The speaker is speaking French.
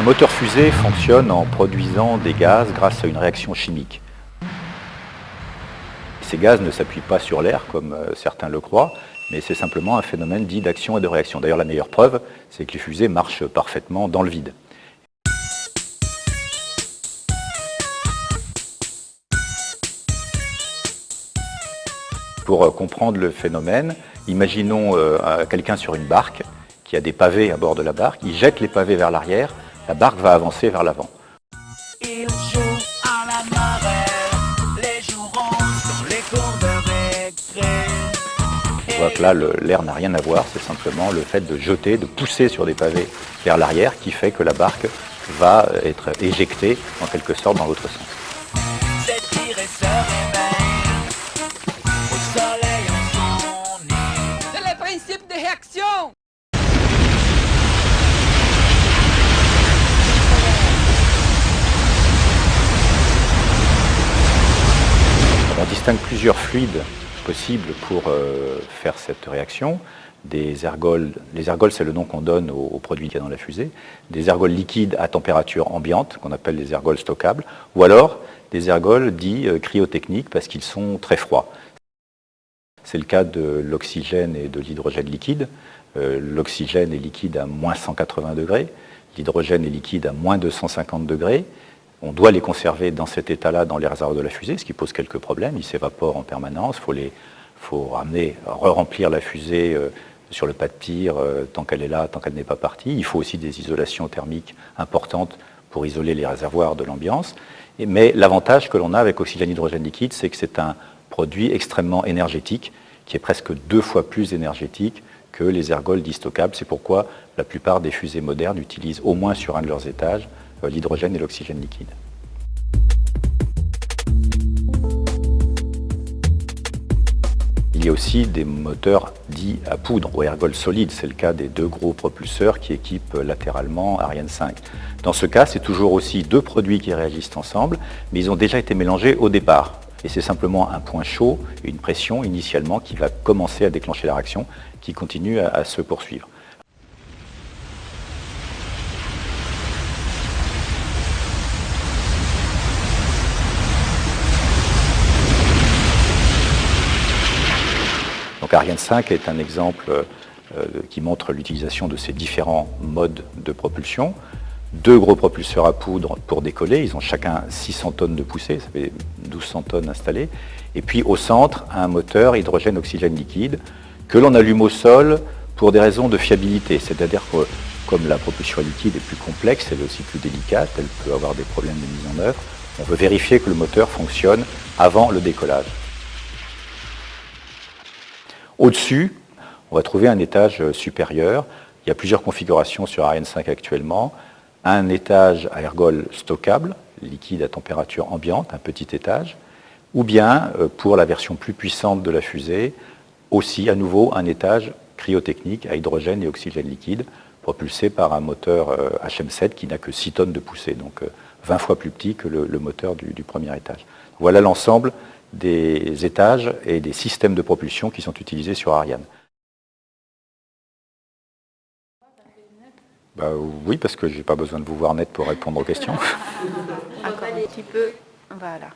moteur fusée fonctionne en produisant des gaz grâce à une réaction chimique. Ces gaz ne s'appuient pas sur l'air comme certains le croient, mais c'est simplement un phénomène dit d'action et de réaction. D'ailleurs, la meilleure preuve, c'est que les fusées marchent parfaitement dans le vide. Pour comprendre le phénomène, imaginons quelqu'un sur une barque qui a des pavés à bord de la barque, il jette les pavés vers l'arrière, la barque va avancer vers l'avant. Il joue à la marée, les joues roses dans les cours de récré. On voit que là, l'air n'a rien à voir, c'est simplement le fait de jeter, de pousser sur des pavés vers l'arrière qui fait que la barque va être éjectée en quelque sorte dans l'autre sens. Cette tirée se réveille au soleil en son nid. C'est le principe de réaction. On distingue plusieurs fluides possibles pour faire cette réaction. Des ergols, les ergols c'est le nom qu'on donne aux produits qu'il y a dans la fusée, des ergols liquides à température ambiante, qu'on appelle les ergols stockables, ou alors des ergols dits cryotechniques parce qu'ils sont très froids. C'est le cas de l'oxygène et de l'hydrogène liquide. L'oxygène est liquide à moins 180 degrés, l'hydrogène est liquide à moins 250 degrés. On doit les conserver dans cet état-là dans les réservoirs de la fusée, ce qui pose quelques problèmes. Ils s'évaporent en permanence. Il faut re-remplir la fusée sur le pas de tir tant qu'elle est là, tant qu'elle n'est pas partie. Il faut aussi des isolations thermiques importantes pour isoler les réservoirs de l'ambiance. Mais l'avantage que l'on a avec oxygène hydrogène liquide, c'est que c'est un produit extrêmement énergétique, qui est presque 2 fois plus énergétique que les ergols dits stockables. C'est pourquoi la plupart des fusées modernes utilisent au moins sur un de leurs étages l'hydrogène et l'oxygène liquide. Il y a aussi des moteurs dits à poudre, ou ergols solides. C'est le cas des 2 gros propulseurs qui équipent latéralement Ariane 5. Dans ce cas, c'est toujours aussi 2 produits qui réagissent ensemble, mais ils ont déjà été mélangés au départ. Et c'est simplement un point chaud et une pression initialement qui va commencer à déclencher la réaction, qui continue à se poursuivre. Donc Ariane 5 est un exemple qui montre l'utilisation de ces différents modes de propulsion. 2 gros propulseurs à poudre pour décoller, ils ont chacun 600 tonnes de poussée, ça fait 1200 tonnes installées. Et puis au centre, un moteur hydrogène-oxygène liquide que l'on allume au sol pour des raisons de fiabilité. C'est-à-dire que comme la propulsion liquide est plus complexe, elle est aussi plus délicate, elle peut avoir des problèmes de mise en œuvre, on veut vérifier que le moteur fonctionne avant le décollage. Au-dessus, on va trouver un étage supérieur. Il y a plusieurs configurations sur Ariane 5 actuellement. Un étage à ergol stockable, liquide à température ambiante, un petit étage. Ou bien, pour la version plus puissante de la fusée, aussi à nouveau un étage cryotechnique à hydrogène et oxygène liquide, propulsé par un moteur HM7 qui n'a que 6 tonnes de poussée, donc 20 fois plus petit que le moteur du premier étage. Voilà l'ensemble des étages et des systèmes de propulsion qui sont utilisés sur Ariane. Oui, parce que je n'ai pas besoin de vous voir net pour répondre aux questions. Encore un petit peu, voilà.